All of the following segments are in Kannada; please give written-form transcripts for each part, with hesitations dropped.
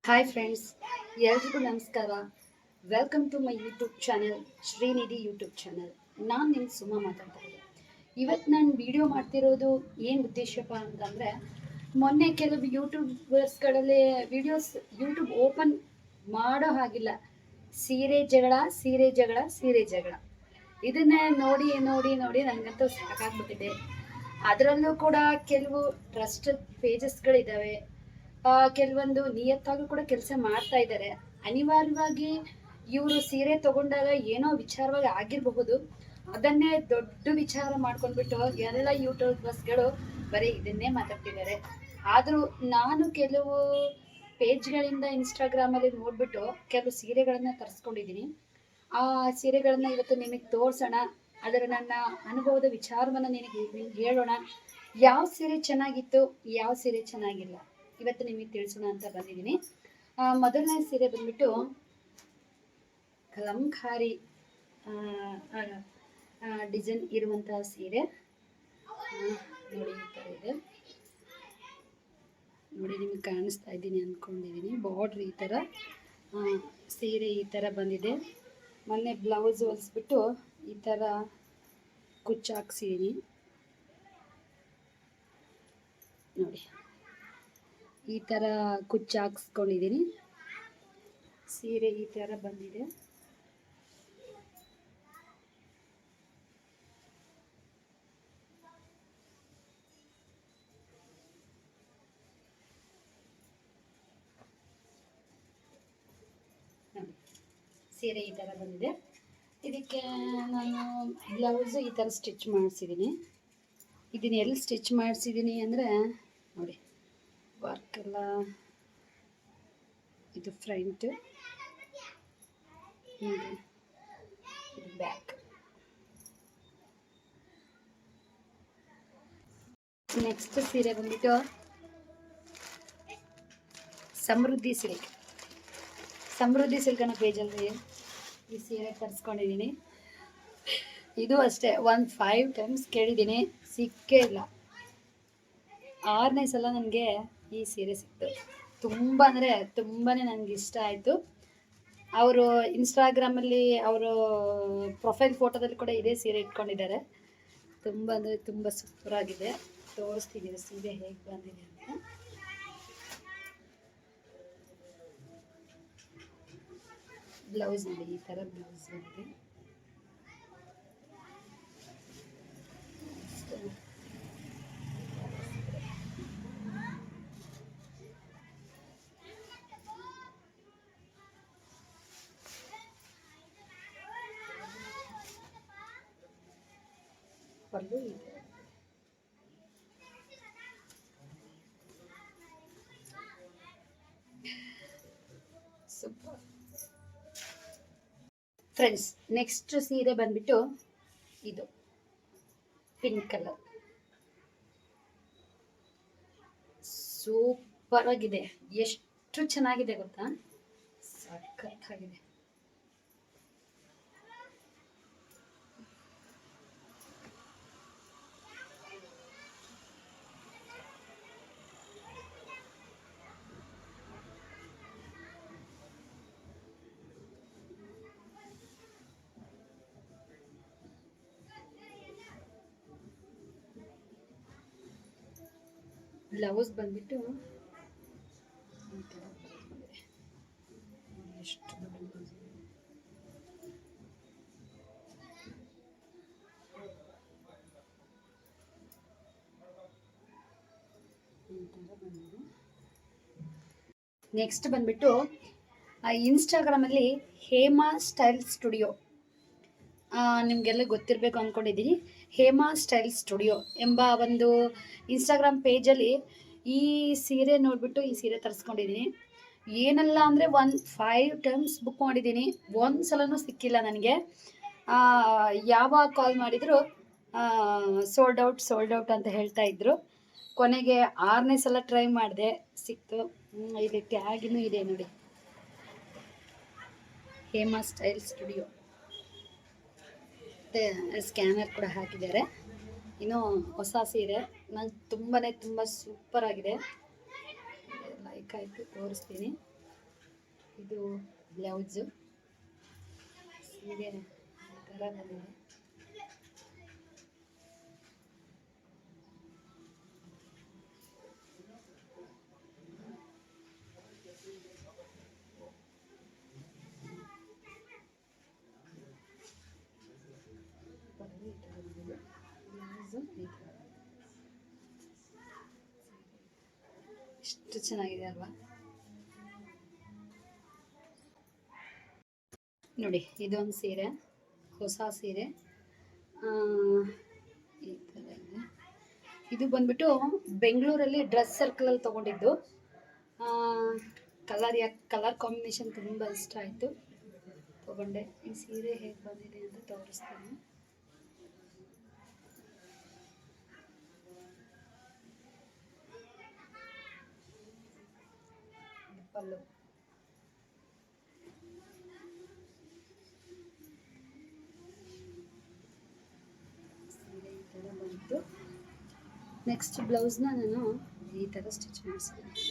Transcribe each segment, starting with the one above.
ಹಾಯ್ ಫ್ರೆಂಡ್ಸ್, ಎಲ್ರಿಗೂ ನಮಸ್ಕಾರ. Welcome to my YouTube channel, Srinidhi YouTube channel. ನಾನು ನಿಮ್ಮ ಸುಮಾ ಮಾತಾಡ್ತಾ ಇದ್ದೆ. ಇವತ್ತು ನಾನು ವಿಡಿಯೋ ಮಾಡ್ತಿರೋದು ಏನು ಉದ್ದೇಶಪ್ಪ ಅಂತಂದರೆ, ಮೊನ್ನೆ ಕೆಲವು ಯೂಟ್ಯೂಬರ್ಸ್ಗಳಲ್ಲಿ ವಿಡಿಯೋಸ್ ಯೂಟ್ಯೂಬ್ ಓಪನ್ ಮಾಡೋ ಹಾಗಿಲ್ಲ. ಸೀರೆ ಜಗಳ, ಸೀರೆ ಜಗಳ, ಸೀರೆ ಜಗಳ. ಇದನ್ನೇ ನೋಡಿ ನೋಡಿ ನೋಡಿ ನನಗಂತೂ ಸಾಕಾಗ್ಬಿಟ್ಟಿದೆ. ಅದರಲ್ಲೂ ಕೂಡ ಕೆಲವು ಟ್ರಸ್ಟೆಡ್ ಪೇಜಸ್ಗಳಿದ್ದಾವೆ, ಕೆಲವೊಂದು ನಿಯತ್ತಾಗೂ ಕೂಡ ಕೆಲಸ ಮಾಡ್ತಾ ಇದ್ದಾರೆ. ಅನಿವಾರ್ಯವಾಗಿ ಇವರು ಸೀರೆ ತಗೊಂಡಾಗ ಏನೋ ವಿಚಾರವಾಗಿ ಆಗಿರಬಹುದು, ಅದನ್ನೇ ದೊಡ್ಡ ವಿಚಾರ ಮಾಡ್ಕೊಂಡ್ಬಿಟ್ಟು ಎಲ್ಲ ಯೂಟ್ಯೂಬರ್ಸ್ಗಳು ಬರೀ ಇದನ್ನೇ ಮಾತಾಡ್ತಿದ್ದಾರೆ. ಆದರೂ ನಾನು ಕೆಲವು ಪೇಜ್ಗಳಿಂದ ಇನ್ಸ್ಟಾಗ್ರಾಮಲ್ಲಿ ನೋಡಿಬಿಟ್ಟು ಕೆಲವು ಸೀರೆಗಳನ್ನು ತರಿಸ್ಕೊಂಡಿದ್ದೀನಿ. ಆ ಸೀರೆಗಳನ್ನು ಇವತ್ತು ನಿಮಗೆ ತೋರಿಸೋಣ, ಅದರ ನನ್ನ ಅನುಭವದ ವಿಚಾರವನ್ನು ನಿಮಗೆ ಹೇಳೋಣ. ಯಾವ ಸೀರೆ ಚೆನ್ನಾಗಿತ್ತು, ಯಾವ ಸೀರೆ ಚೆನ್ನಾಗಿಲ್ಲ, ಇವತ್ತು ನಿಮಗೆ ತಿಳಿಸೋಣ ಅಂತ ಬಂದಿದ್ದೀನಿ. ಮೊದಲನೇ ಸೀರೆ ಬಂದ್ಬಿಟ್ಟು ಕಲಂಕಾರಿ ಡಿಸೈನ್ ಇರುವಂತಹ ಸೀರೆ. ನೋಡಿ, ಈ ಥರ ಇದೆ ನೋಡಿ, ನಿಮಗೆ ಕಾಣಿಸ್ತಾ ಇದ್ದೀನಿ ಅಂದ್ಕೊಂಡಿದ್ದೀನಿ. ಬಾರ್ಡ್ರ್ ಈ ಥರ, ಸೀರೆ ಈ ಥರ ಬಂದಿದೆ. ಮೊನ್ನೆ ಬ್ಲೌಸ್ ಹೊಲಿಸ್ಬಿಟ್ಟು ಈ ಥರ ಕುಚ್ಚು ಹಾಕ್ಸಿದ್ದೀನಿ ನೋಡಿ. ಈ ಥರ ಕುಚ್ಚು ಹಾಕ್ಸ್ಕೊಂಡಿದ್ದೀನಿ. ಸೀರೆ ಈ ಥರ ಬಂದಿದೆ. ಸೀರೆ ಈ ಥರ ಬಂದಿದೆ. ಇದಕ್ಕೆ ನಾನು ಬ್ಲೌಸು ಈ ಥರ ಸ್ಟಿಚ್ ಮಾಡಿಸಿದ್ದೀನಿ. ಇದನ್ನು ಎಲ್ಲಿ ಸ್ಟಿಚ್ ಮಾಡಿಸಿದ್ದೀನಿ ಅಂದರೆ ನೋಡಿ, ವರ್ಕೆಲ್ಲ ಇದು ಫ್ರಂಟ್, ಇದು ಬ್ಯಾಕ್. ನೆಕ್ಸ್ಟ್ ಸೀರೆ ಬಂದ್ಬಿಟ್ಟು ಸಮೃದ್ಧಿ ಸಿಲ್ಕ್. ಸಮೃದ್ಧಿ ಸಿಲ್ಕ್ ಅನ್ನೋ ಪೇಜಲ್ಲಿ ಈ ಸೀರೆ ತರಿಸ್ಕೊಂಡಿದ್ದೀನಿ. ಇದು ಅಷ್ಟೇ, ಒಂದು 5 ಟೈಮ್ಸ್ ಕೇಳಿದ್ದೀನಿ, ಸಿಕ್ಕೇ ಇಲ್ಲ. 6ನೇ ಸಲ ನನಗೆ ಈ ಸೀರೆ ಸಿಕ್ತು. ತುಂಬ ಅಂದರೆ ತುಂಬಾ ನನಗೆ ಇಷ್ಟ ಆಯಿತು. ಅವರು ಇನ್ಸ್ಟಾಗ್ರಾಮಲ್ಲಿ ಅವರು ಪ್ರೊಫೈಲ್ ಫೋಟೋದಲ್ಲಿ ಕೂಡ ಇದೇ ಸೀರೆ ಇಟ್ಕೊಂಡಿದ್ದಾರೆ. ತುಂಬ ಅಂದರೆ ತುಂಬ ಸೂಪರಾಗಿದೆ. ತೋರಿಸ್ತೀನಿ ಸೀರೆ ಹೇಗೆ ಬಂದಿದೆ ಅಂತ. ಬ್ಲೌಸ್ ನೋಡಿ, ಈ ಥರ ಬ್ಲೌಸ್ ಬಂದಿದೆ. ಪಲ್ಲು ಈ ಥರ ಸೂಪರ್. ಫ್ರೆಂಡ್ಸ್, ನೆಕ್ಸ್ಟ್ ಸೀರೆ ಬಂದ್ಬಿಟ್ಟು ಇದು ಪಿಂಕ್ ಕಲರ್. ಸೂಪರ್ ಆಗಿದೆ. ಎಷ್ಟು ಚೆನ್ನಾಗಿದೆ ಗೊತ್ತಾ, ಸಖತ್ತಾಗಿದೆ. ಬ್ಲೌಸ್ ಬಂದ್ಬಿಟ್ಟು ಎಷ್ಟು ದೊಡ್ಡ ಬ್ಲೌಸ್. ನೆಕ್ಸ್ಟ್ ಬಂದ್ಬಿಟ್ಟು ಇನ್ಸ್ಟಾಗ್ರಾಮಲ್ಲಿ ಹೇಮಾ ಸ್ಟೈಲ್ ಸ್ಟುಡಿಯೋ, ನಿಮಗೆಲ್ಲ ಗೊತ್ತಿರಬೇಕು ಅಂದ್ಕೊಂಡಿದ್ದೀನಿ. ಹೇಮಾ ಸ್ಟೈಲ್ ಸ್ಟುಡಿಯೋ ಎಂಬ ಒಂದು ಇನ್ಸ್ಟಾಗ್ರಾಮ್ ಪೇಜಲ್ಲಿ ಈ ಸೀರೆ ನೋಡಿಬಿಟ್ಟು ಈ ಸೀರೆ ತರಿಸ್ಕೊಂಡಿದ್ದೀನಿ. ಏನಲ್ಲ ಅಂದರೆ 5 ಟೈಮ್ಸ್ ಬುಕ್ ಮಾಡಿದ್ದೀನಿ, ಒಂದು ಸಲನೂ ಸಿಕ್ಕಿಲ್ಲ ನನಗೆ. ಯಾವಾಗ ಕಾಲ್ ಮಾಡಿದರೂ ಸೋಲ್ಡ್ ಔಟ್ ಅಂತ ಹೇಳ್ತಾ ಇದ್ರು. ಕೊನೆಗೆ 6ನೇ ಸಲ ಟ್ರೈ ಮಾಡಿದೆ, ಸಿಕ್ತು. ಇಲ್ಲಿ ಟ್ಯಾಗಿನೂ ಇದೆ ನೋಡಿ, ಹೇಮಾ ಸ್ಟೈಲ್ ಸ್ಟುಡಿಯೋ. ಮತ್ತು ಸ್ಕ್ಯಾನರ್ ಕೂಡ ಹಾಕಿದ್ದಾರೆ. ಇನ್ನು ಹೊಸ ಸೀರೆ ನಂಗೆ ತುಂಬ ಸೂಪರ್ ಆಗಿದೆ, ಲೈಕ್ ಆಯಿತು, ತೋರಿಸ್ತೀನಿ. ಇದು ಬ್ಲೌಸು ಸೀರೆ ಥರ ಬಂದಿದೆ. ಎಷ್ಟು ಚೆನ್ನಾಗಿದೆ ಅಲ್ವಾ ನೋಡಿ. ಇದೊಂದು ಸೀರೆ, ಹೊಸ ಸೀರೆ ಈ ಥರ ಇದೆ. ಇದು ಬಂದ್ಬಿಟ್ಟು ಬೆಂಗಳೂರಲ್ಲಿ ಡ್ರೆಸ್ ಸರ್ಕಲಲ್ಲಿ ತೊಗೊಂಡಿದ್ದು. ಕಲರ್ ಕಾಂಬಿನೇಷನ್ ತುಂಬ ಇಷ್ಟ ಆಯಿತು, ತೊಗೊಂಡೆ. ಈ ಸೀರೆ ಹೇಗೆ ಬಂದಿದೆ ಅಂತ ತೋರಿಸ್ತೀನಿ. ಪಲ್ಲು ಸೀರೆ ಈ ಥರ ಬಂತು. ನೆಕ್ಸ್ಟ್ ಬ್ಲೌಸ್ನ ನಾನು ಈ ಥರ ಸ್ಟಿಚ್ ಮಾಡಿಸಿದ್ದೀನಿ,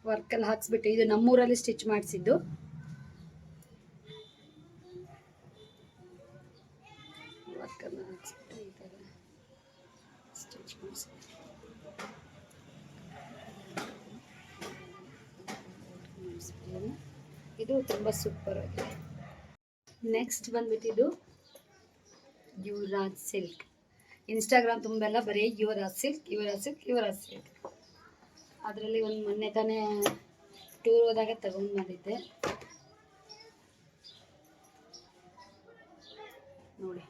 ವರ್ಕಲ್ಲಿ ಹಾಕ್ಸ್ಬಿಟ್ಟು. ಇದು ನಮ್ಮೂರಲ್ಲಿ ಸ್ಟಿಚ್ ಮಾಡಿಸಿದ್ದು. ವರ್ಕಲ್ಲಿ ಹಾಕ್ಸ್ಬಿಟ್ಟು ಈ ಥರ ಸ್ಟಿಚ್ ಮಾಡಿಸಿದ್ದೀನಿ. ಇದು ತುಂಬ ಸೂಪರ್ ಆಗಿದೆ. ನೆಕ್ಸ್ಟ್ ಬಂದ್ಬಿಟ್ಟು ಇದು ಯುವರಾಜ್ ಸಿಲ್ಕ್. ಇನ್ಸ್ಟಾಗ್ರಾಮ್ ತುಂಬೆಲ್ಲ ಬರೀ Yuvraj silk Yuvraj silk Yuvraj silk. ಅದರಲ್ಲಿ ಒಂದು ಮೊನ್ನೆ ತಾನೇ ಟೂರ್ ಹೋದಾಗ ತಗೊಂಡು ಬಂದಿದ್ದೆ ನೋಡಿ.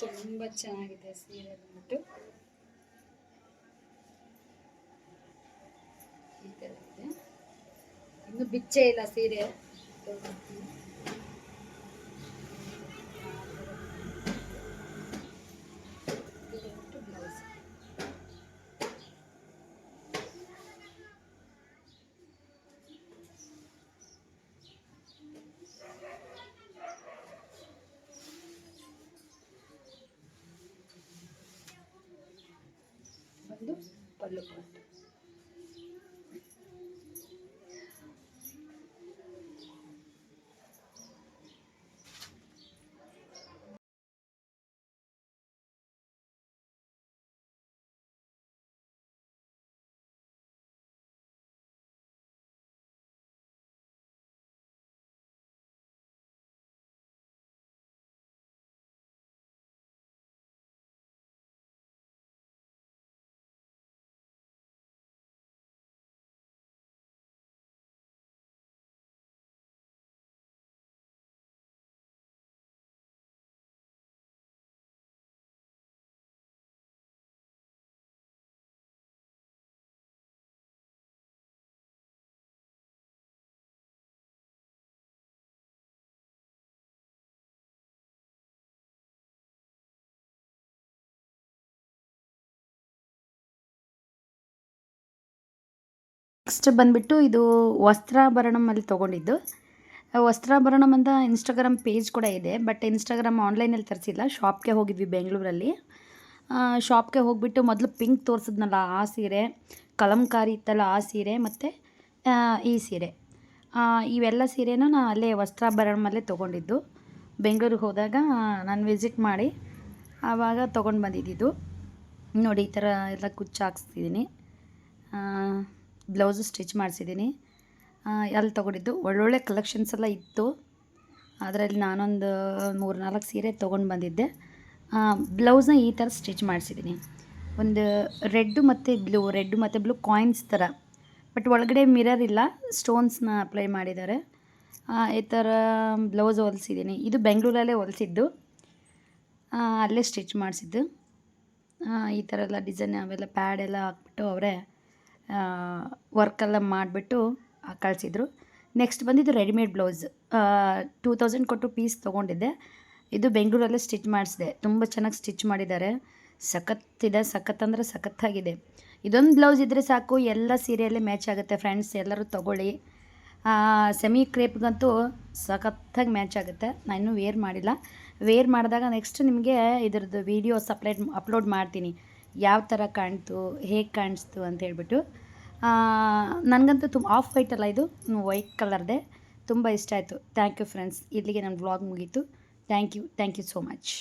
ತುಂಬ ಚೆನ್ನಾಗಿದೆ ಸೀರೆ ಬಂದ್ಬಿಟ್ಟು ಈ ಥರ ಇದೆ. ಇನ್ನು ಬಿಚ್ಚೇ ಇಲ್ಲ ಸೀರೆ. ಬ್ಲೌಸ್ ಬಂದು ಪಲ್ಲು ಪಾಟ್. ನೆಕ್ಸ್ಟ್ ಬಂದುಬಿಟ್ಟು ಇದು ವಸ್ತ್ರಾಭರಣಮಲ್ಲಿ ತೊಗೊಂಡಿದ್ದು. ವಸ್ತ್ರಾಭರಣಮ್ ಅಂತ ಇನ್ಸ್ಟಾಗ್ರಾಮ್ ಪೇಜ್ ಕೂಡ ಇದೆ, ಬಟ್ ಇನ್ಸ್ಟಾಗ್ರಾಮ್ ಆನ್ಲೈನಲ್ಲಿ ತರಿಸಿಲ್ಲ. ಶಾಪ್ಗೆ ಹೋಗಿದ್ವಿ ಬೆಂಗಳೂರಲ್ಲಿ. ಶಾಪ್ಗೆ ಹೋಗಿಬಿಟ್ಟು ಮೊದಲು ಪಿಂಕ್ ತೋರಿಸಿದ್ನಲ್ಲ ಆ ಸೀರೆ, ಕಲಂಕಾರಿ ಇತ್ತಲ್ಲ ಆ ಸೀರೆ, ಮತ್ತು ಈ ಸೀರೆ, ಇವೆಲ್ಲ ಸೀರೆನೂ ನಾನು ಅಲ್ಲೇ ವಸ್ತ್ರಾಭರಣಮಲ್ಲೇ ತೊಗೊಂಡಿದ್ದು. ಬೆಂಗಳೂರಿಗೆ ಹೋದಾಗ ನಾನು ವಿಸಿಟ್ ಮಾಡಿ ಆವಾಗ ತೊಗೊಂಡು ಬಂದಿದ್ದು ನೋಡಿ. ಈ ಥರ ಎಲ್ಲ ಕುಚ್ಚು ಹಾಕ್ಸ್ತಿದ್ದೀನಿ. Blouse stitch ಮಾಡಿಸಿದ್ದೀನಿ. ಅಲ್ಲಿ ತೊಗೊಂಡಿದ್ದು ಒಳ್ಳೊಳ್ಳೆ ಕಲೆಕ್ಷನ್ಸ್ ಎಲ್ಲ ಇತ್ತು. ಅದರಲ್ಲಿ ನಾನೊಂದು 3-4 ಸೀರೆ ತೊಗೊಂಡು ಬಂದಿದ್ದೆ. ಬ್ಲೌಸ್ನ ಈ ಥರ ಸ್ಟಿಚ್ ಮಾಡಿಸಿದ್ದೀನಿ. ಒಂದು ರೆಡ್ ಮತ್ತು ಬ್ಲೂ ಕಾಯಿನ್ಸ್ ಥರ, ಬಟ್ ಒಳಗಡೆ ಮಿರರ್ ಇಲ್ಲ, ಸ್ಟೋನ್ಸ್ನ ಅಪ್ಲೈ ಮಾಡಿದ್ದಾರೆ. ಈ ಥರ ಬ್ಲೌಸ್ ಹೊಲಿಸಿದ್ದೀನಿ. ಇದು ಬೆಂಗಳೂರಲ್ಲೇ ಹೊಲಿಸಿದ್ದು, ಅಲ್ಲೇ ಸ್ಟಿಚ್ ಮಾಡಿಸಿದ್ದು. ಈ ಥರ ಎಲ್ಲ ಡಿಸೈನ್ ಅವೆಲ್ಲ ಪ್ಯಾಡ್ ಎಲ್ಲ ಹಾಕ್ಬಿಟ್ಟು ಅವರೇ ವರ್ಕೆಲ್ಲ ಮಾಡಿಬಿಟ್ಟು ಕಳಿಸಿದ್ರು. ನೆಕ್ಸ್ಟ್ ಬಂದಿದ್ದು ರೆಡಿಮೇಡ್ ಬ್ಲೌಸ್. 2000 ಕೊಟ್ಟು ಪೀಸ್ ತೊಗೊಂಡಿದ್ದೆ. ಇದು ಬೆಂಗಳೂರಲ್ಲೇ ಸ್ಟಿಚ್ ಮಾಡಿಸಿದೆ. ತುಂಬ ಚೆನ್ನಾಗಿ ಸ್ಟಿಚ್ ಮಾಡಿದ್ದಾರೆ. ಸಖತ್ತಿದೆ, ಸಖತ್ತಂದರೆ ಸಖತ್ತಾಗಿದೆ. ಇದೊಂದು ಬ್ಲೌಸ್ ಇದ್ದರೆ ಸಾಕು, ಎಲ್ಲ ಸೀರೆಯಲ್ಲೇ ಮ್ಯಾಚ್ ಆಗುತ್ತೆ ಫ್ರೆಂಡ್ಸ್. ಎಲ್ಲರೂ ತೊಗೊಳ್ಳಿ. ಸೆಮಿ ಕ್ರೇಪ್ಗಂತೂ ಸಖತ್ತಾಗಿ ಮ್ಯಾಚ್ ಆಗುತ್ತೆ. ನಾನು ಇನ್ನೂ ವೇರ್ ಮಾಡಿಲ್ಲ. ವೇರ್ ಮಾಡಿದಾಗ ನೆಕ್ಸ್ಟ್ ನಿಮಗೆ ಇದರದ್ದು ವೀಡಿಯೋಸ್ ಅಪ್ಲೋಡ್ ಮಾಡ್ತೀನಿ, ಯಾವ ಥರ ಕಾಣ್ತು, ಹೇಗೆ ಕಾಣಿಸ್ತು ಅಂತ ಹೇಳ್ಬಿಟ್ಟು. ನನಗಂತೂ ತುಂಬ ಆಫ್ ವೈಟ್ ಅಲ್ಲ, ಇದು ವೈಟ್ ಕಲರ್ದೆ, ತುಂಬ ಇಷ್ಟ ಆಯಿತು. Thank you friends. ಇಲ್ಲಿಗೆ ನನ್ನ ವ್ಲಾಗ್ ಮುಗೀತು. Thank you so much.